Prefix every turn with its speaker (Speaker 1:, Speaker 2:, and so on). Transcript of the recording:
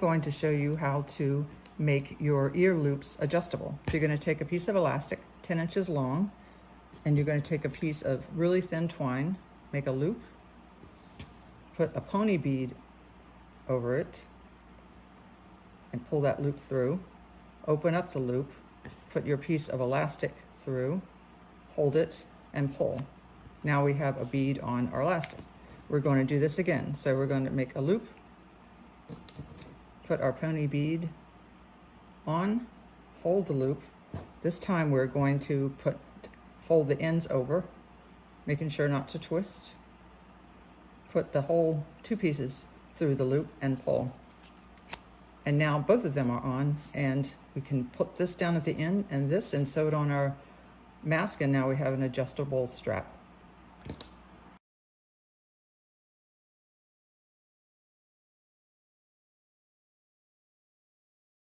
Speaker 1: going to show you how to make your ear loops adjustable. So you're going to take a piece of elastic 10 inches long, and you're going to take a piece of really thin twine, make a loop, put a pony bead over it, and pull that loop through. Open up the loop, put your piece of elastic through, hold it, and pull. Now we have a bead on our elastic. We're going to do this again. So we're going to make a loop, put our pony bead on, hold the loop. This time we're going to fold the ends over, making sure not to twist. Put the whole 2 pieces through the loop and pull. And now both of them are on, and we can put this down at the end and this and sew it on our mask, and now we have an adjustable strap.